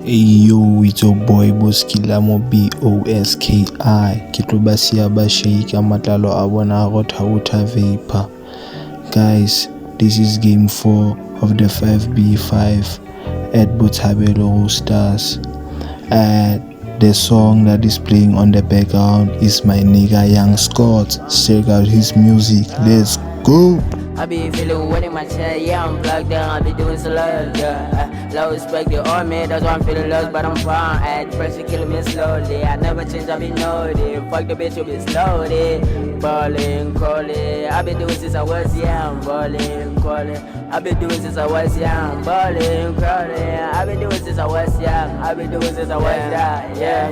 Hey yo, it's your boy Boskilamo Boski. Ke tlo ba siya ba shake matlalo a bona go thauta vapor. Guys, this is game 4 of the 5v5 at Botshabelo Roosters. The song that is playing on the background is my nigga Young Scott. Check out his music. Let's go. I be feeling wet in my chest, yeah, I'm plugged down, I be doing so love, yeah. Low respect the army, that's why I'm feeling lost, but I'm fine. At pressure killing me slowly, I never change, I be naughty. Fuck the bitch, you be slowly. Ballin', callin', I be doing since I was young. Ballin', callin', I be doing since I was young. Ballin', crawlin', I be doing since I was young. I be doing since I was young, yeah.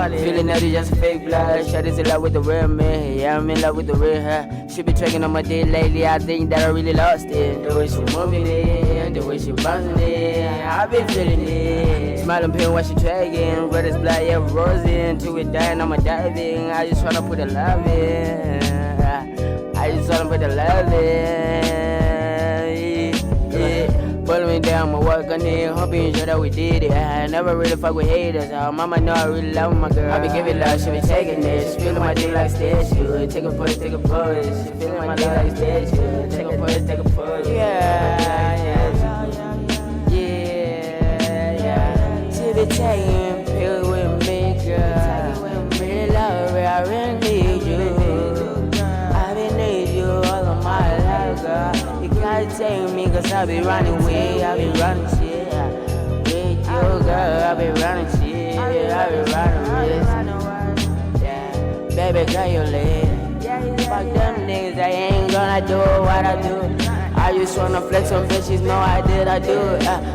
Feeling that it's just fake blood, shit is in love with the real me. Yeah, I'm in love with the real her. She be tracking on my dick lately, I think that I really lost it. The way she moving it, the way she bouncing it, I been feeling it. Smiling pin while she dragging, red is black, yeah, rosy. Until we dying, I'ma diving. I just wanna put the love in. I just wanna put the love in. Yeah. Pulling me down, my work on it, hoping sure that we did it. I never really fuck with haters. Mama know I really love my girl. I be giving love, she be taking it. She feeling my dick like statue. Take a push, take a push. She feeling my dick like statue. Take a push, take a push. Yeah. She be taking pills with me, girl. Really love her, I really need you. I be need you all of my life, girl. You gotta take me, cause I be running away, I be running shit. With you, girl, I be running shit. I be running shit. Yeah. Baby girl, you lit. Fuck them niggas, I ain't gonna do what I do. I just wanna flex on bitches, no I do it.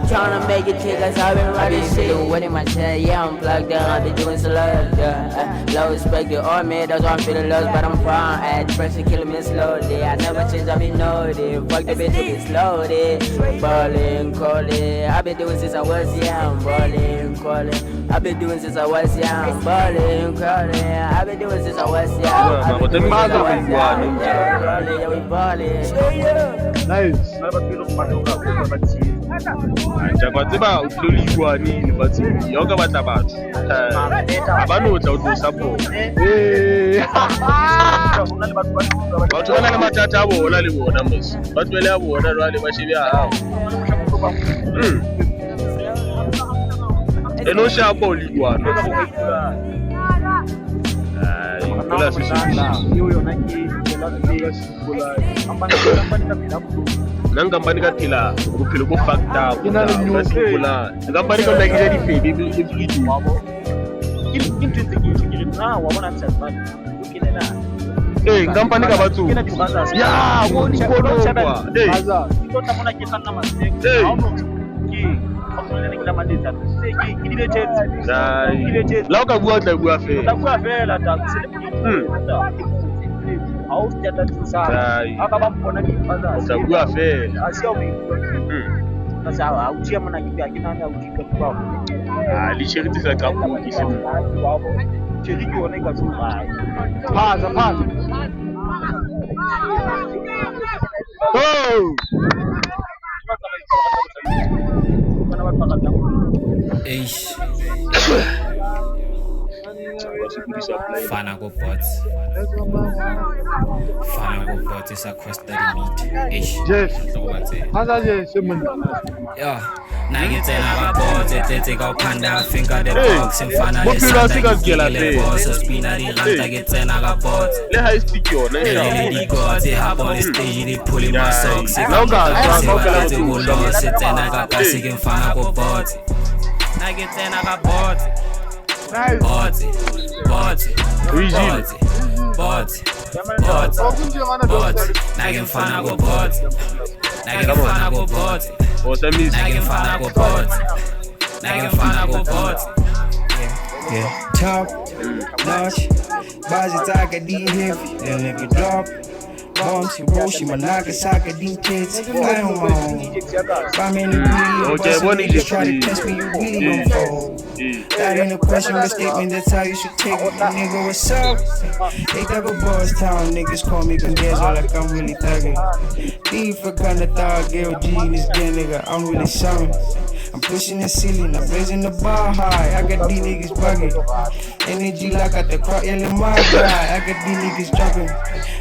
Tryna make it kick, cause I been running shit. Wet in my chest, yeah, I'm plugged down, I be doing so love, yeah. Low respect the army, that's why I'm feeling lost, but I'm fine. At pressure killing me slowly, I never change, I be naughty. Fuck the bitch, you be slowly. Ballin', callin', I been doing since I was young. Ballin', callin', I been doing since I was young. Ballin', callin', I been doing since I was young. I been doing since I was young. Yeah, we ballin'. Nice. Jago tseba o tloliwa nini batsi yo ka batla batho abana o tla o tlosa bo batho ba na le mathata a bona le bona mos ba tswele a bona le ba shebe a hao eno sha bo liwa Kula nang kampanye ka tila bophelo bo fucked up kina le nyola kampanye ka nna ke di fedi di free wabo ke ntse ke na wa bona ntse ba kinela kampanye ka batho ya go di kono kwa baza ke tota mona ke kanna maseng ha ono ke ke la mandeta se ke di letse la o ka bua tla bua fela ta se Aus der dazu sagen, aber beim Pona die Faser, da bua fela, asi o me. Sa a o tia mona ke bia ke nana o tika kwa. Li cheriti sa ka mo ke se. Cheriti ona ka tsuba. Phaza. Oh! Eish. Fana go bots is across the meat. Eish. Yes. Haza je semen. Yeah. Now you tell our bots it take out panda finger the box and fana the boss spinner the ranta get ten our bots. Le high speak yo, le really go they hop on the stage they pulling my socks. No guys, they go lost it and I got passing fana go bots. Now get ten our bots. Bots. Nagin fana go bots. Yeah. Top notch, base taka di heavy, then nigga drop. Bombs, Hiroshi, Nagasaki, these kids, I don't know. I'm in the really, just try to test me, you really gon' fall. That ain't a question, but statement, that's how you should take it. Nigga, what's up? They double boys town, niggas call me Congezo like I'm really thugging. Thief for gun, the thug, girl, G, this gang, nigga, I'm really sorry. I'm pushing the ceiling, I'm raising the bar high. I got these niggas bugging. Energy like at the crowd yelling my guy. I got these niggas jumping.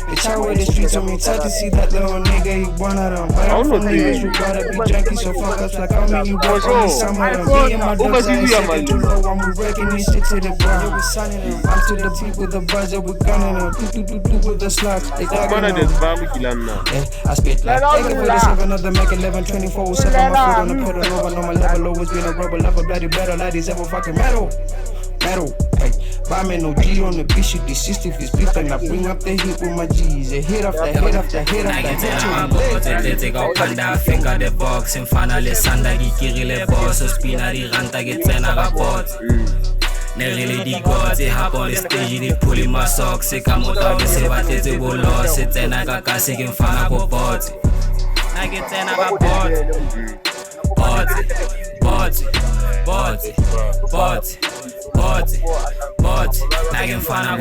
They talk with the streets on me, tough to see that little nigga, he one of them. But I'm from niggas who gotta be junkies, so fuck us like how many work on me, some of them. Me and my dogs, I ain't second too low, I'm wrecking this shit to the ground. I'm to the beat with the buzzer, we're gunning them. Do with the slugs, they dogging them. I spit like AK-47 of the Mac 11, 24/7, my foot on the pedal, no one on my level, always been a rubber lover, bloody better, like these ever fucking metal. Ay, buy me no G on the beat, shoot the system, if it's beef, and I bring up the heat with my G's. A hit after hit after hit after hit. Tete ka upanda finger the box mfana lesanda gikirile boss spina di ranta ke tsena ka pot ne really di gods e hop on the stage di pulling my socks e ka mota ke se batletse bolo se tsena ka kasi ke mfana ko pot na ke tsena ka pot na ke mfana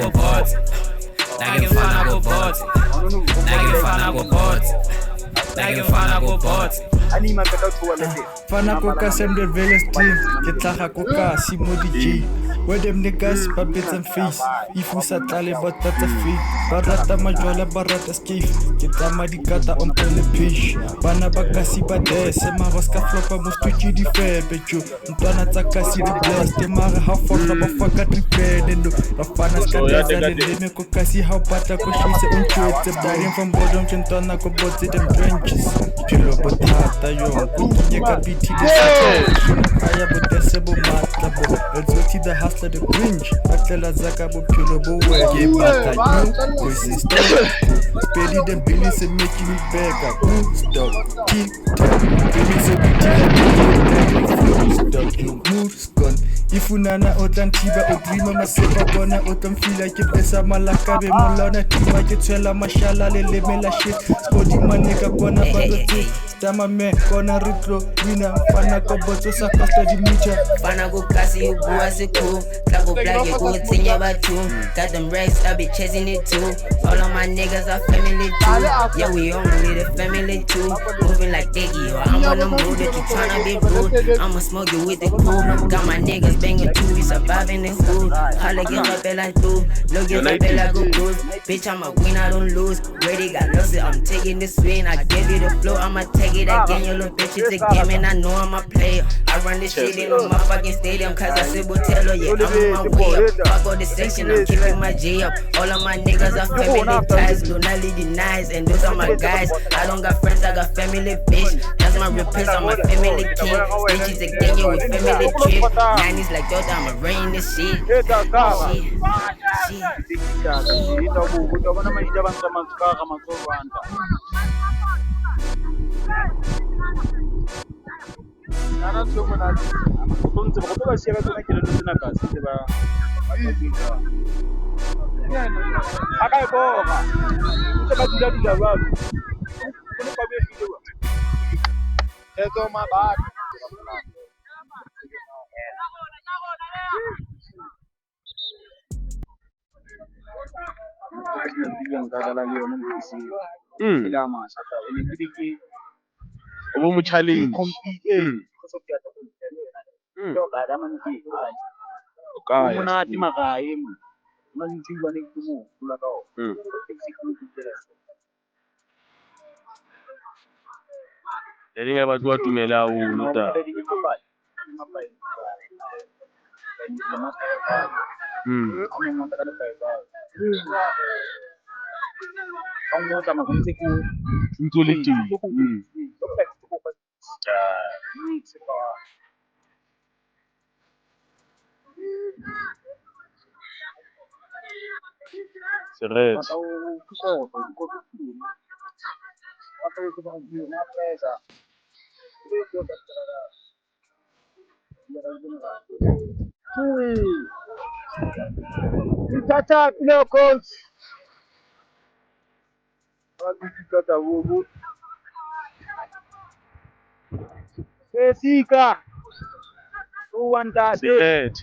ko pot Fana koka sem de vele stream, ke tlaga koka si mo DJ. Where them niggas puppets and face. If we sat tale but that's a fake. Barata majola barata skiff. Ke tama di kata on pele pish. Bana bakasi bade se maroska flopa mo stuchi di febe jo. Ntwana tsa kasi di blast te mara ha foka ba faka tripedendo. Bafana skandeza le leme ko kasi ha pata ko shise on chwetse. Starting from bottom chentwana ko botse them trenches. Pilo botata yo kunye ka biti de aya botese bo matla bo. Let's the hustler the cringe. Atela zaka bo pilo bo wege bata you. Go sister. Belly them Billy say making me beg up. Stop. Keep talk. Billy say stop. You moves gone. If unana otan tiba o dream masepa bona otan feel like it pesa malaka be molana tiba ke tsela mashala le lemela shit. Spotty maneka bona badote. Tama me kona retro winner fana ko botso sa costa di meter. Fana go kasi you go as a cool. Clap go black you go tinye batu. Got them racks, I be chasing it too. All of my niggas are family too. Yeah, we only the family too. Moving like Diggy, or I'm on the move that you tryna be rude. I'ma smoke you with the cool. Got my niggas banging too, we surviving the hood. Holla get up and I do. Look get up and I go cruise. Bitch, I'm a win, I don't lose. Ready got lost, I'm taking this win. I give you the flow, I'ma take it again. You little bitch, it's a game and I know I'm a player. I run this shit in my fucking stadium, cause I said Botello, yeah, I'm on my way up. Fuck all the section, I'm keeping my G up. All of my niggas are family ties, do not leave the nice, and those are my guys. I don't got friends, I got family, bitch. That's my repairs, I'm my family king. Bitches again, you with family trip. 90s like Dota, I'ma rain this shit. Obo mo challenge. Jadi nggak buat gua tumela unuta. Intoliti. Seret. Tata no coach. Tata wogo. Sika. Uwanda. Seret.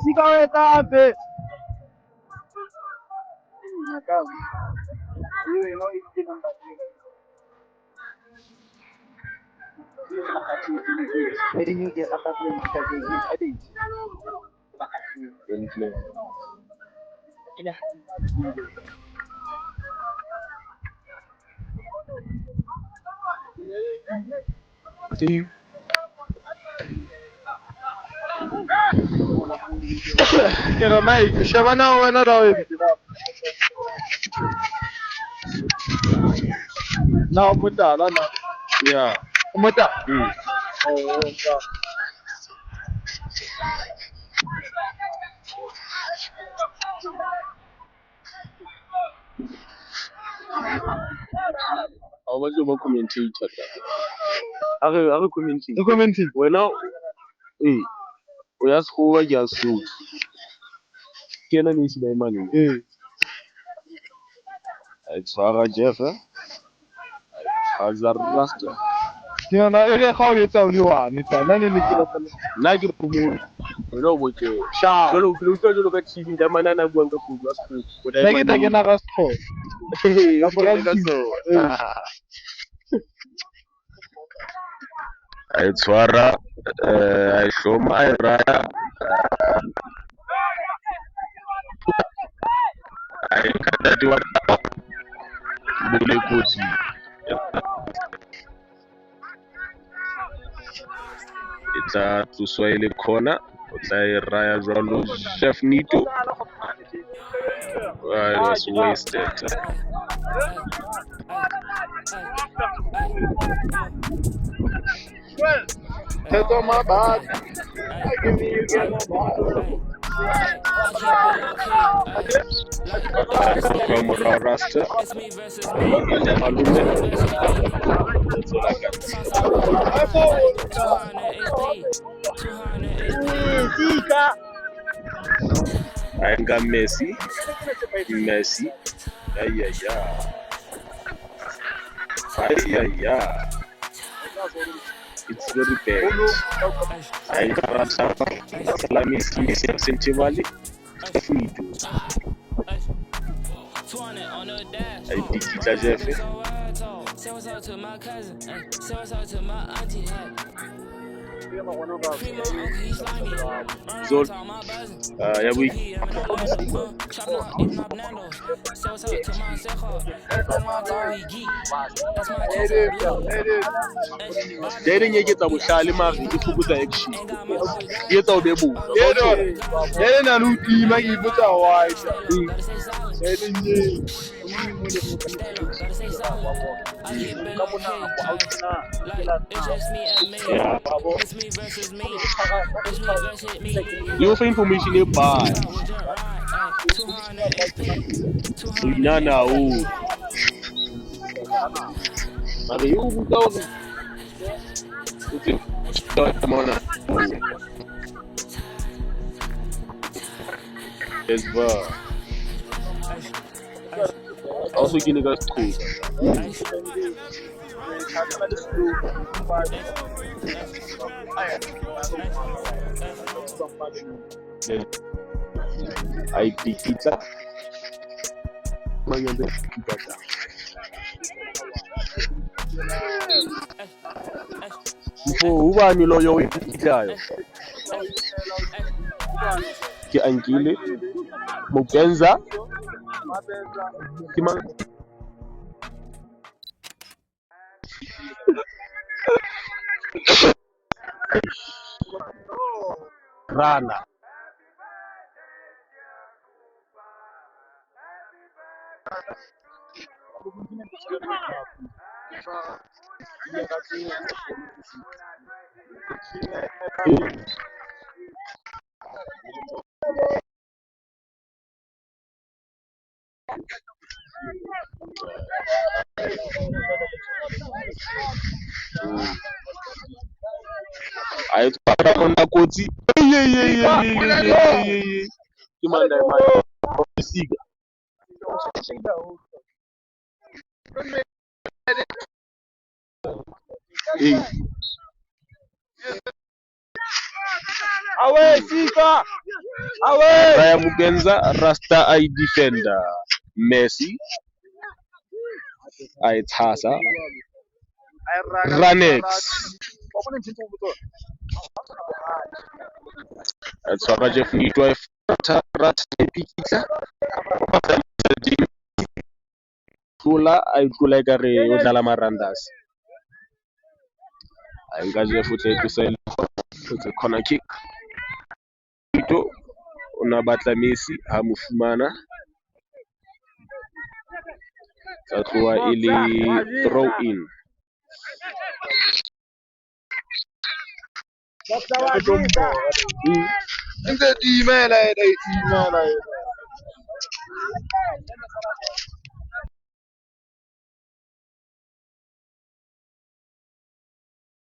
Cigarette ape. Kira mai siya na daw na umuta na. Yeah. Umuta. How much of a commentator? Are commenting? The commenting. Well now, we ask who ya so. Kena ni si mani. It's Farah Jeff. Hazard Rasta. Kina na ere khawi tawliwa ni ta nani ni kila tan. Like promote. No boke. Sha. Kalau kalau kat TV dah mana nak buang ke puas ku. Lagi tak kena rastro. It's Farah. I show my raya. I kata tu boleh kursi. It's to Swahili corner. It's a raya jalo chef Nito. It was wasted. Take on my bag. I give you get my bag. From Rasta. I got Messi. Yeah. It's very bad. I got Salami Sentimali. I pick it as Jeff. Say what's up to my cousin, say what's up to my auntie, So, yeah, we. Dere nye kita bushali mari ifukuza action. Yeta obebu. Dere na nuti magi buta waita. Dere nye. You for information you buy. Nana o. Mari you buta. Okay. Mona. Yes, bro. Also, gini guys cool. I pick pizza. Ubani loyo wipitayo ki ankile mukenza kima Rana ayo tupata konda koti kimanda siga Away, Sika! Away! Raya Mugenza, Rasta I defender. Messi, I Tasa, Ranex. Tshwara Jeff Nitwa rat epikitla. Tula I tula ka re o dlala marandas. I nka Jeff o tle to sell it's a corner kick. Ito ona batla Messi ha mo fumana. Tsa tloa ele throw in. Inte team like